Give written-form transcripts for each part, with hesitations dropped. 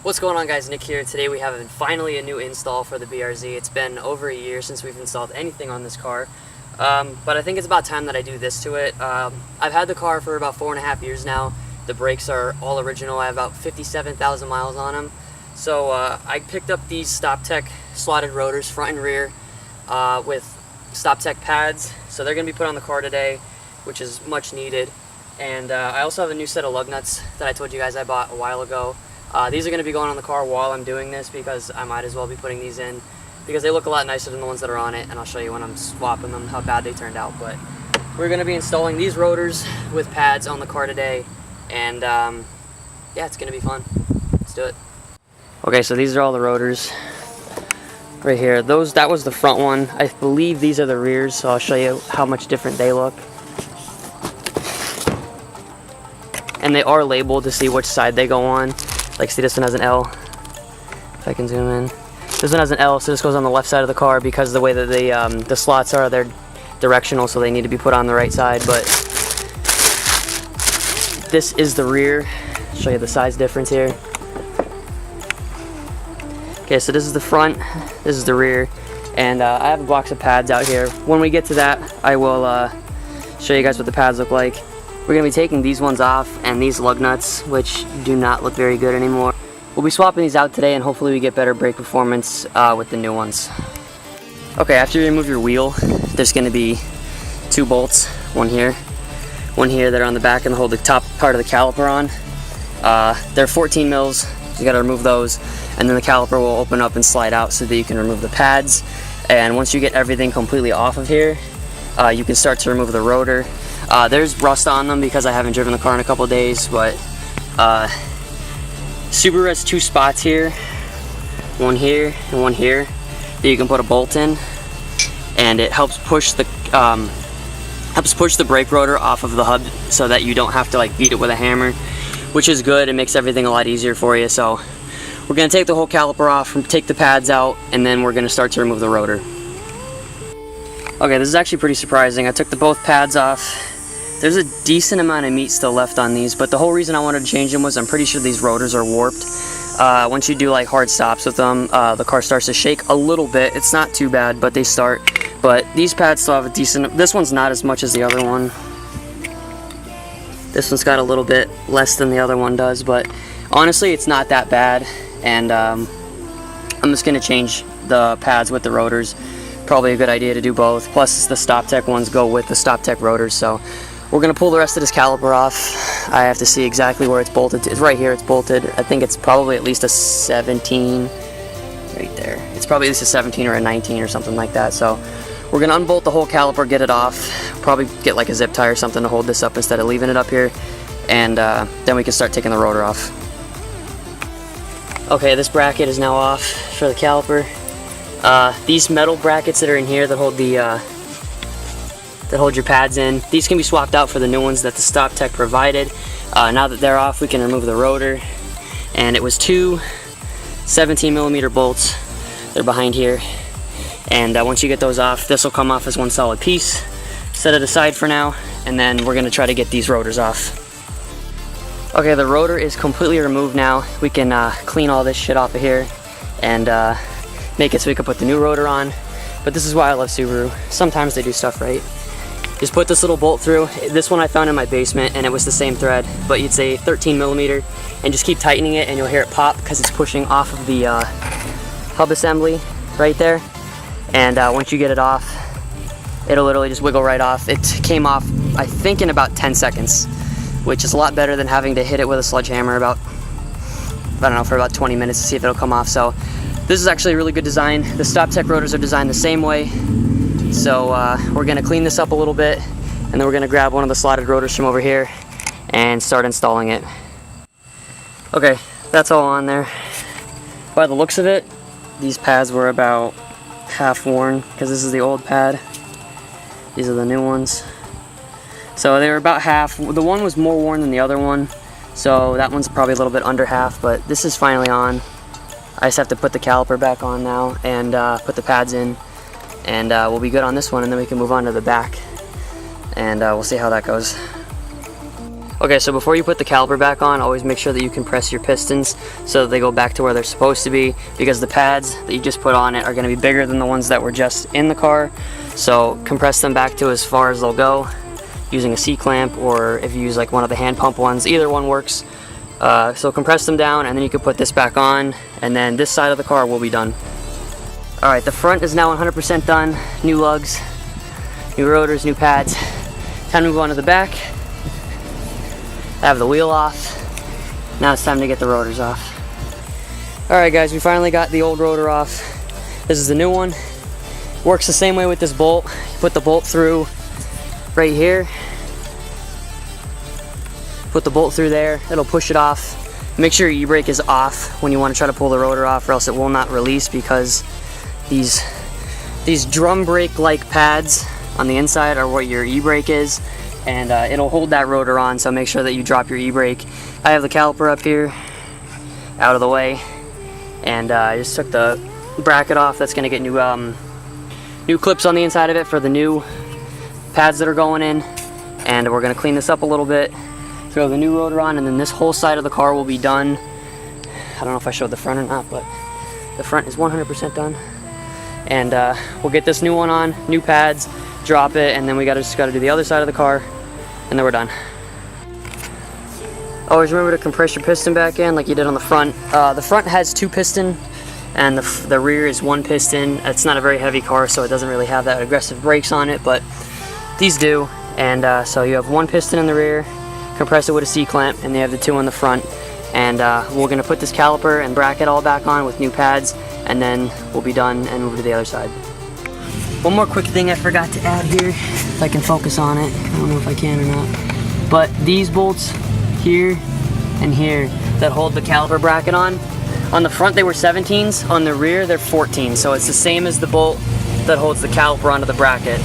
What's going on, guys? Nick here. Today we have finally a new install for the BRZ. It's been over a year since we've installed anything on this car, but I think it's about time that I do this to it. I've had the car for about 4.5 years now. The brakes are all original. I have about 57,000 miles on them. So I picked up these Stoptech slotted rotors, front and rear, with Stoptech pads. So they're going to be put on the car today, which is much needed. And I also have a new set of lug nuts that I told you guys I bought a while ago. These are going to be going on the car while I'm doing this because I might as well be putting these in because they look a lot nicer than the ones that are on it, and I'll show you when I'm swapping them how bad they turned out. But we're going to be installing these rotors with pads on the car today, and yeah, it's going to be fun. Let's do it. Okay, so these are all the rotors right here. That was the front one. I believe these are the rears, so I'll show you how much different they look. And they are labeled to see which side they go on. Like, see, this one has an L. If I can zoom in. This one has an L, so this goes on the left side of the car because the way that the slots are, they're directional, so they need to be put on the right side. But this is the rear. I'll show you the size difference here. Okay, so this is the front, this is the rear, and I have a box of pads out here. When we get to that, I will show you guys what the pads look like. We're going to be taking these ones off and these lug nuts, which do not look very good anymore. We'll be swapping these out today, and hopefully we get better brake performance with the new ones. Okay, after you remove your wheel, there's going to be two bolts, one here that are on the back and hold the top part of the caliper on. They're 14 mils, so you got to remove those, and then the caliper will open up and slide out so that you can remove the pads. And once you get everything completely off of here, you can start to remove the rotor. There's rust on them because I haven't driven the car in a couple days, but Subaru has two spots here, one here and one here, that you can put a bolt in, and it helps push the brake rotor off of the hub so that you don't have to like beat it with a hammer, which is good. It makes everything a lot easier for you. So we're going to take the whole caliper off, take the pads out, and then we're going to start to remove the rotor. Okay, this is actually pretty surprising. I took both pads off. There's a decent amount of meat still left on these, but the whole reason I wanted to change them was I'm pretty sure these rotors are warped. Once you do like hard stops with them, the car starts to shake a little bit. It's not too bad, but they start. But these pads still have a decent, this one's not as much as the other one. This one's got a little bit less than the other one does, but honestly it's not that bad. And I'm just going to change the pads with the rotors. Probably a good idea to do both. Plus the Stoptech ones go with the Stoptech rotors. So we're going to pull the rest of this caliper off. I have to see exactly where it's bolted. It's right here, it's bolted. I think it's probably at least a 17 right there. It's probably at least a 17 or a 19 or something like that. So we're going to unbolt the whole caliper, get it off. Probably get like a zip tie or something to hold this up instead of leaving it up here. And then we can start taking the rotor off. Okay, this bracket is now off for the caliper. These metal brackets that are in here that hold your pads in, these can be swapped out for the new ones that the Stoptech provided. Now that they're off, we can remove the rotor. And it was two 17mm bolts. They're behind here. And once you get those off, this will come off as one solid piece. Set it aside for now, and then we're going to try to get these rotors off. Okay, the rotor is completely removed now. We can clean all this shit off of here and make it so we can put the new rotor on. But this is why I love Subaru. Sometimes they do stuff right. Just put this little bolt through. This one I found in my basement, and it was the same thread, but it's a 13mm, and just keep tightening it and you'll hear it pop because it's pushing off of the hub assembly right there. And once you get it off, it'll literally just wiggle right off. It came off, I think, in about 10 seconds, which is a lot better than having to hit it with a sledgehammer about, I don't know, for about 20 minutes to see if it'll come off. So this is actually a really good design. The Stoptech rotors are designed the same way. So we're going to clean this up a little bit, and then we're going to grab one of the slotted rotors from over here and start installing it. Okay, that's all on there. By the looks of it, these pads were about half worn because this is the old pad. These are the new ones. So they were about half. The one was more worn than the other one, so that one's probably a little bit under half, but this is finally on. I just have to put the caliper back on now and put the pads in, and we'll be good on this one, and then we can move on to the back, and we'll see how that goes. Okay, so before you put the caliper back on, always make sure that you compress your pistons so that they go back to where they're supposed to be, because the pads that you just put on it are going to be bigger than the ones that were just in the car. So compress them back to as far as they'll go using a C-clamp, or if you use like one of the hand pump ones, either one works. So compress them down, and then you can put this back on, and then this side of the car will be done. Alright, the front is now 100% done. New lugs, new rotors, new pads. Time to move on to the back. I have the wheel off. Now it's time to get the rotors off. Alright guys, we finally got the old rotor off. This is the new one. Works the same way with this bolt. You put the bolt through right here. Put the bolt through there. It'll push it off. Make sure your e-brake is off when you want to try to pull the rotor off, or else it will not release, because these drum brake like pads on the inside are what your e-brake is, and it'll hold that rotor on, so make sure that you drop your e-brake. I have the caliper up here out of the way, and I just took the bracket off. That's going to get new clips on the inside of it for the new pads that are going in, and we're going to clean this up a little bit, throw the new rotor on, and then this whole side of the car will be done. I don't know if I showed the front or not, but the front is 100% done. And we'll get this new one on, new pads, drop it, and then we just gotta do the other side of the car, and then we're done. Always remember to compress your piston back in like you did on the front. The front has 2 piston, and the rear is 1 piston. It's not a very heavy car, so it doesn't really have that aggressive brakes on it, but these do. And so you have 1 piston in the rear, compress it with a C-clamp, and they have the 2 on the front. And we're gonna put this caliper and bracket all back on with new pads, and then we'll be done and move to the other side. One more quick thing I forgot to add here, if I can focus on it. I don't know if I can or not. But these bolts here and here that hold the caliper bracket on the front they were 17s, on the rear they're 14s. So it's the same as the bolt that holds the caliper onto the bracket.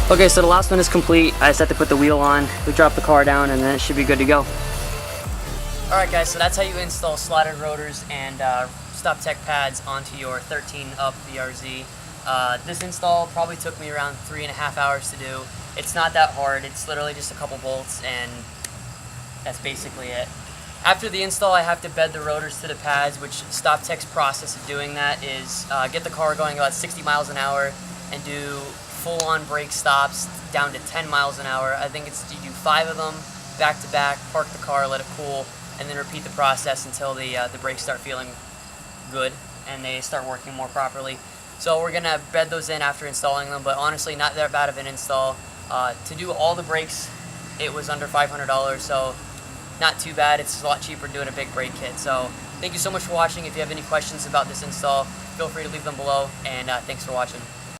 Okay, so the last one is complete. I just have to put the wheel on. We drop the car down and then it should be good to go. Alright guys, so that's how you install slotted rotors and Stoptech pads onto your 13-up BRZ. This install probably took me around 3.5 hours to do. It's not that hard, it's literally just a couple bolts and that's basically it. After the install, I have to bed the rotors to the pads, which Stoptech's process of doing that is get the car going about 60 miles an hour and do full-on brake stops down to 10 miles an hour. I think it's you do 5 of them back to back, park the car, let it cool, and then repeat the process until the brakes start feeling good and they start working more properly. So we're gonna bed those in after installing them, but honestly not that bad of an install. To do all the brakes, it was under $500, so not too bad. It's a lot cheaper doing a big brake kit. So thank you so much for watching. If you have any questions about this install, feel free to leave them below, and thanks for watching.